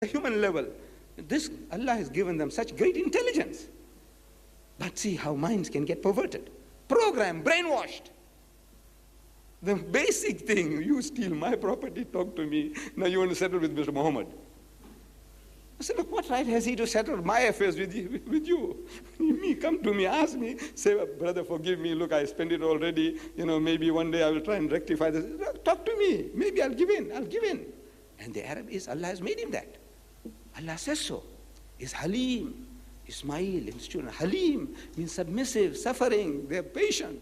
human level, this Allah has given them such great intelligence. But see how minds can get perverted, programmed, brainwashed. The basic thing, you steal my property, talk to me, now you want to settle with Mr. Muhammad. I said, look, what right has he to settle my affairs with you? Me, come to me, ask me, say, brother, forgive me, look, I spent it already, maybe one day I will try and rectify this. Talk to me, maybe I'll give in. And the Arab is, Allah has made him that. Allah says so. Is Halim, Ismail and his children. Halim means submissive, suffering, they're patient.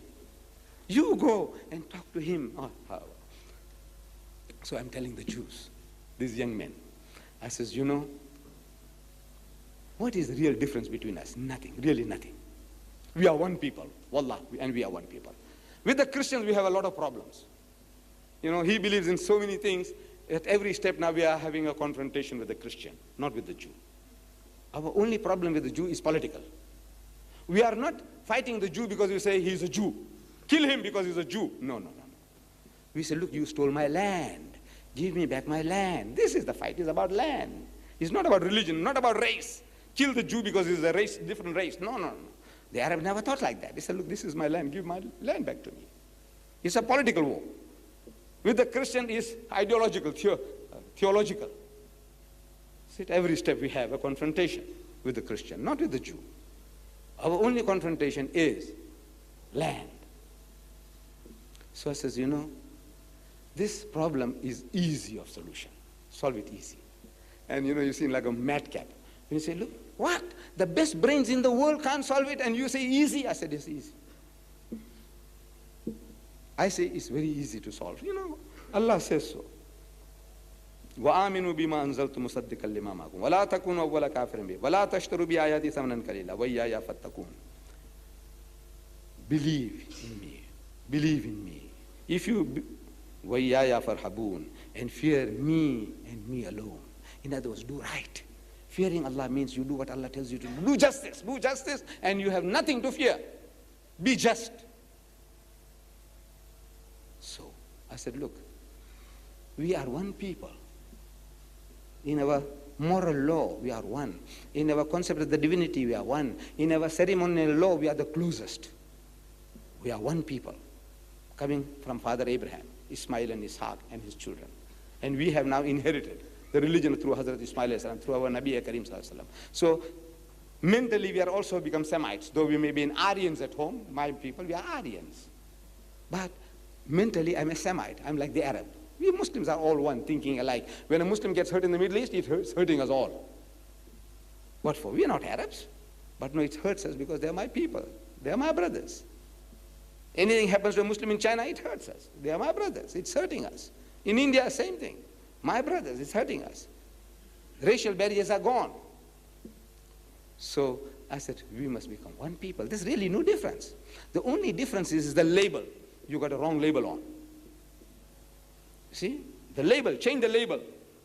You go and talk to him. So I'm telling the Jews, these young men, I says, what is the real difference between us? Nothing, really nothing. We are one people, wallah, and we are one people. With the Christians, we have a lot of problems. He believes in so many things. At every step now we are having a confrontation with the Christian, not with the Jew. Our only problem with the Jew is political. We are not fighting the Jew because we say he's a Jew. Kill him because he's a Jew. No. We say, look, you stole my land. Give me back my land. This is the fight. It's about land. It's not about religion, not about race. Kill the Jew because he's a race, different race. No. The Arab never thought like that. They said, look, this is my land. Give my land back to me. It's a political war. With the Christian, it's ideological, theological. So at every step we have a confrontation with the Christian, not with the Jew. Our only confrontation is land. So I says, this problem is easy of solution. Solve it easy. And you seem like a madcap. When you say, look, what? The best brains in the world can't solve it, and you say easy? I said, it's easy. I say it's very easy to solve. Allah says so. وَآمِنُوا بِمَا أَنزَلْتُ مُصَدِّقًا لِمَا مَعَكُمْ وَلَا تَكُونُوا أَوَّلَ كَافِرٍ بِهِ وَلَا تَشْتَرُوا بِآيَاتِي ثَمَنًا قَلِيلًا وَإِيَّايَ فَاتَّقُونِ. Believe in me. Believe in me. If you وَإِيَّايَ فَارْحَبُونَ, and fear me and me alone. In other words, do right. Fearing Allah means you do what Allah tells you to do. Do justice, and you have nothing to fear. Be just. So I said, look, we are one people. In our moral law, we are one. In our concept of the divinity, we are one. In our ceremonial law, we are the closest. We are one people, coming from Father Abraham, Ismail and Ishaq and his children. And we have now inherited the religion through Hazrat Ismail, through our Nabi Karim. So mentally, we are also become Semites. Though we may be in Aryans at home, my people, we are Aryans. But mentally, I'm a Semite. I'm like the Arab. We Muslims are all one, thinking alike. When a Muslim gets hurt in the Middle East, it's hurting us all. What for? We are not Arabs. But no, it hurts us because they are my people. They are my brothers. Anything happens to a Muslim in China, it hurts us. They are my brothers. It's hurting us. In India, same thing. My brothers, it's hurting us. Racial barriers are gone. So I said, we must become one people. There's really no difference. The only difference is the label. You got a wrong label on. See? The label, change the label.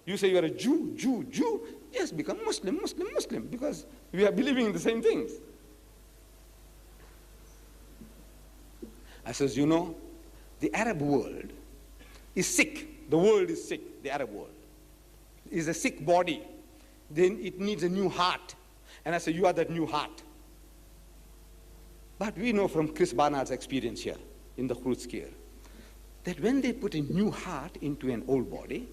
You say you are a Jew. Yes, become Muslim, because we are believing in the same things. I says, the Arab world is sick. The world is sick, the Arab world. It's a sick body. Then it needs a new heart. And I say, you are that new heart. But we know from Chris Barnard's experience here in the Khrutzkir, that when they put a new heart into an old body,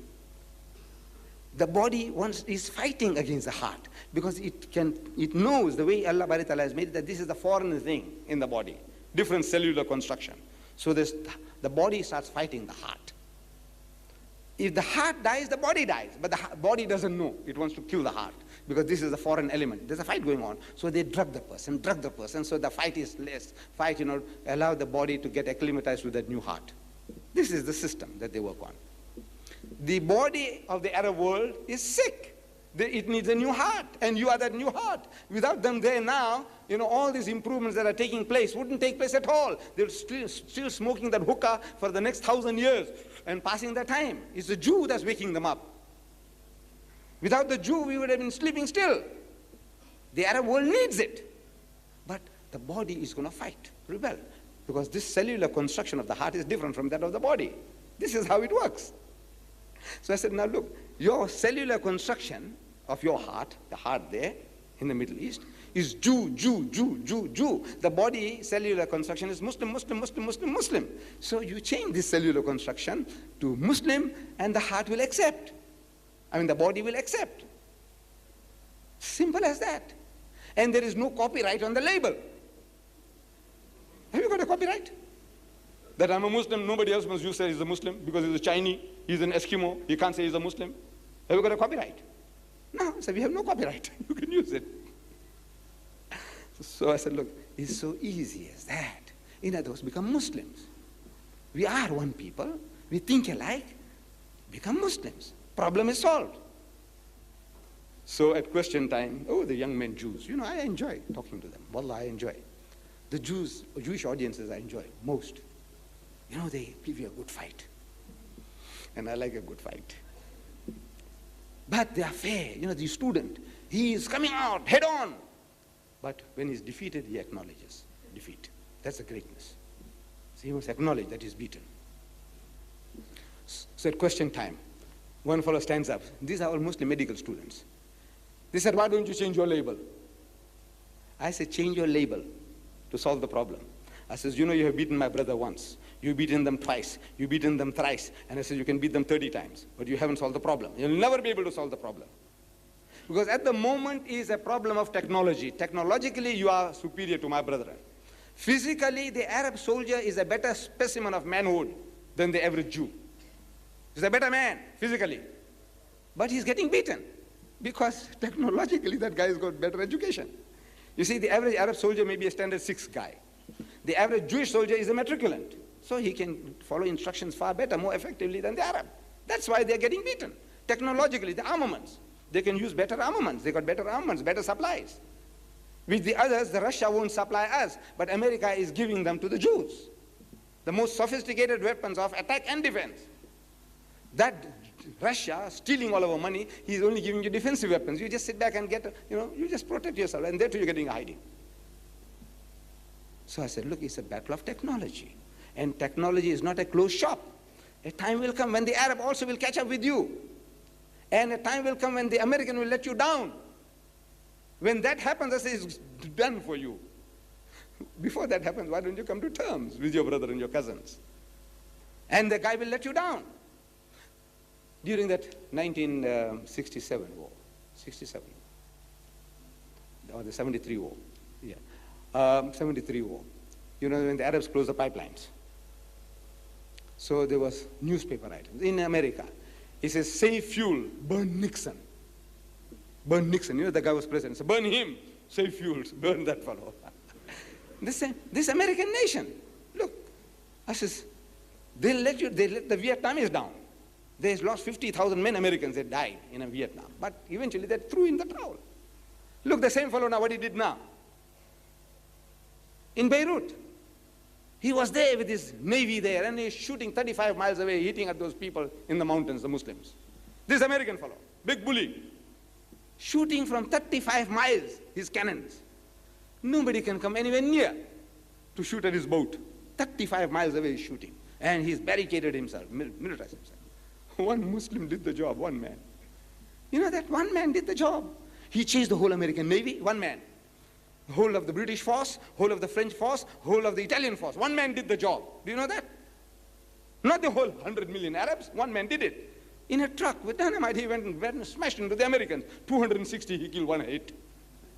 the body is fighting against the heart because it knows the way Allah Bari Ta'ala has made it, that this is the foreign thing in the body, different cellular construction. So the body starts fighting the heart. If the heart dies, the body dies, but the body doesn't know. It wants to kill the heart because this is a foreign element. There's a fight going on. So they drug the person, so the fight is less. Allow the body to get acclimatized with that new heart. This is the system that they work on. The body of the Arab world is sick. It needs a new heart, and you are that new heart. Without them there now, all these improvements that are taking place wouldn't take place at all. They're still smoking that hookah for the next 1,000 years and passing their time. It's the Jew that's waking them up. Without the Jew, we would have been sleeping still. The Arab world needs it. But the body is going to fight, rebel, because this cellular construction of the heart is different from that of the body. This is how it works. So I said, now look, your cellular construction of your heart, the heart there in the Middle East, is Jew, Jew, Jew, Jew, Jew. The body cellular construction is Muslim, Muslim, Muslim, Muslim, Muslim. So you change this cellular construction to Muslim and the heart will accept. I mean, the body will accept. Simple as that. And there is no copyright on the label. Have you got a copyright? That I'm a Muslim, nobody else must use say he's a Muslim because he's a Chinese, he's an Eskimo, he can't say he's a Muslim. Have you got a copyright? No, so we have no copyright. You can use it. So I said, look, it's so easy as that. In other words, become Muslims. We are one people, we think alike, become Muslims. Problem is solved. So at question time, oh, the young men Jews, you know, I enjoy talking to them. Wallah, I enjoy. The Jewish audiences I enjoy most. You know, they give you a good fight. And I like a good fight. But they are fair. You know, the student, he is coming out head on. But when he's defeated, he acknowledges defeat. That's the greatness. So he must acknowledge that he's beaten. So at question time, one fellow stands up. These are all mostly medical students. They said, why don't you change your label? I said, change your label to solve the problem. I says, you know, you have beaten my brother once. You've beaten them twice. You've beaten them thrice. And I said, you can beat them 30 times. But you haven't solved the problem. You'll never be able to solve the problem. Because at the moment is a problem of technology. Technologically, you are superior to my brethren. Physically, the Arab soldier is a better specimen of manhood than the average Jew. He's a better man, physically. But he's getting beaten. Because technologically, that guy has got better education. You see, the average Arab soldier may be a standard 6 guy. The average Jewish soldier is a matriculant. So he can follow instructions far better, more effectively than the Arab. That's why they're getting beaten. Technologically, the armaments. They can use better armaments. They got better armaments, better supplies. With the others, the Russia won't supply us, but America is giving them to the Jews. The most sophisticated weapons of attack and defense. That Russia, stealing all our money, he's only giving you defensive weapons. You just sit back and get, you just protect yourself, and there too you're getting a hiding. So I said, look, it's a battle of technology. And technology is not a closed shop. A time will come when the Arab also will catch up with you. And a time will come when the American will let you down. When that happens, I say, it's done for you. Before that happens, why don't you come to terms with your brother and your cousins? And the guy will let you down. During that 1967 war, 67, or the 73 war, 73 war, you know, when the Arabs closed the pipelines. So there was newspaper items in America. It says, save fuel, burn Nixon. Burn Nixon, you know, the guy was president. So burn him, save fuels, burn that fellow. This American nation, look, I says, they let the Vietnamese down. They lost 50,000 men, Americans, that died in Vietnam. But eventually they threw in the towel. Look, the same fellow now, what he did now. In Beirut, he was there with his navy there, and he's shooting 35 miles away, hitting at those people in the mountains, the Muslims. This American fellow, big bully, shooting from 35 miles, his cannons. Nobody can come anywhere near to shoot at his boat. 35 miles away he's shooting. And he's barricaded himself, militarized himself. One Muslim did the job, one man. You know that one man did the job. He changed the whole American Navy, one man. The whole of the British force, whole of the French force, whole of the Italian force. One man did the job. Do you know that? Not the whole 100 million Arabs, one man did it. In a truck with dynamite, he went and smashed into the Americans. 260, he killed one hit.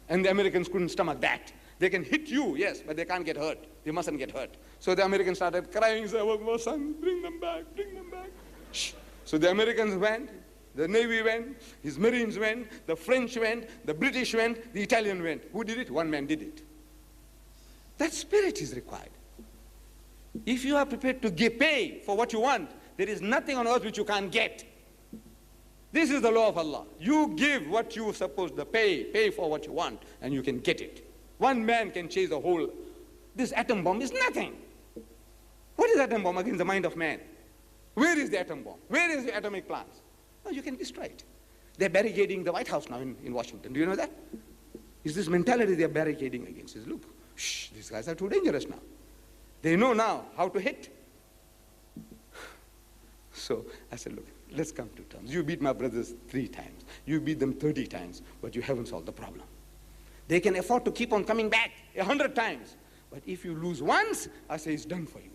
And the Americans couldn't stomach that. They can hit you, yes, but they can't get hurt. They mustn't get hurt. So the Americans started crying, saying, oh, my son, bring them back, bring them back. Shh. So the Americans went, the Navy went, his Marines went, the French went, the British went, the Italian went. Who did it? One man did it. That spirit is required. If you are prepared to pay for what you want, there is nothing on earth which you can't get. This is the law of Allah. You give what you supposed to pay for what you want, and you can get it. One man can change the whole. This atom bomb is nothing. What is atom bomb against the mind of man? Where is the atom bomb? Where is the atomic plants? No, you can destroy it. They're barricading the White House now in Washington. Do you know that? It's this mentality they're barricading against. Is look, shh, these guys are too dangerous now. They know now how to hit. So I said, look, Let's come to terms. You beat my brothers 3 times. You beat them 30 times, but you haven't solved the problem. They can afford to keep on coming back 100 times. But if you lose once, I say it's done for you.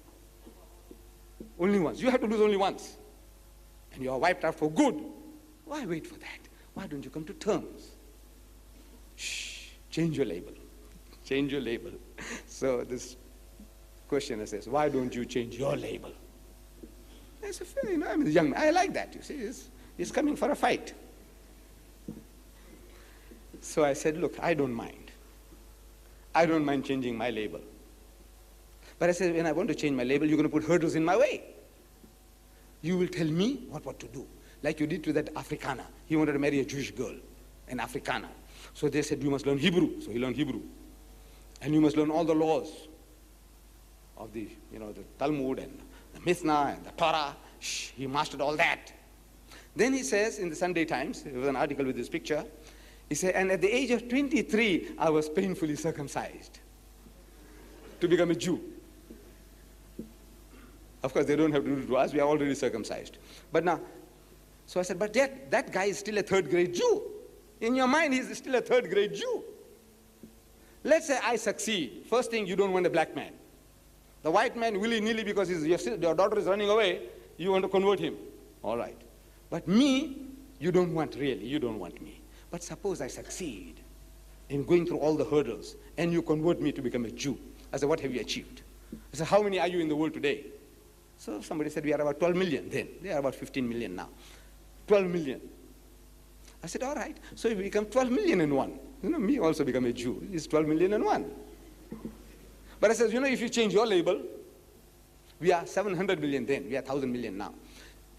Only once. You have to lose only once. And you are wiped out for good. Why wait for that? Why don't you come to terms? Shh, change your label. Change your label. So this questioner says, why don't you change your label? I said, I'm a young man. I like that, you see. He's coming for a fight. So I said, look, I don't mind. I don't mind changing my label. But I said, when I want to change my label, you're going to put hurdles in my way. You will tell me what to do. Like you did to that Afrikaner. He wanted to marry a Jewish girl, an Afrikaner. So they said, you must learn Hebrew. So he learned Hebrew. And you must learn all the laws of the Talmud and the Mishnah and the Torah. He mastered all that. Then he says in the Sunday Times, there was an article with this picture, he said, and at the age of 23, I was painfully circumcised to become a Jew. Of course, they don't have to do it to us. We are already circumcised. But now, so I said, but that guy is still a 3rd grade Jew. In your mind, he's still a 3rd grade Jew. Let's say I succeed. First thing, you don't want a black man. The white man, willy-nilly, because your daughter is running away, you want to convert him. All right. But me, you don't want really. You don't want me. But suppose I succeed in going through all the hurdles and you convert me to become a Jew. I said, what have you achieved? I said, how many are you in the world today? So somebody said, we are about 12 million then. They are about 15 million now. 12 million. I said, all right. So if we become 12 million in one, me also become a Jew. It's 12 million in one. But I said, if you change your label, we are 700 million then. We are 1,000 million now.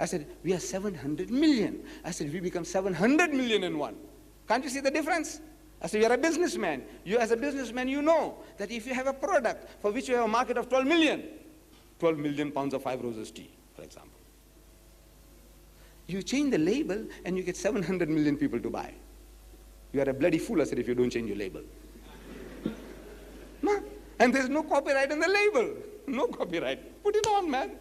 I said, we are 700 million. I said, if we become 700 million in one, can't you see the difference? I said, you're a businessman. You as a businessman, you know that if you have a product for which you have a market of 12 million pounds of 5 Roses tea, for example. You change the label and you get 700 million people to buy. You are a bloody fool, I said, if you don't change your label. No. And there's no copyright on the label. No copyright. Put it on, man.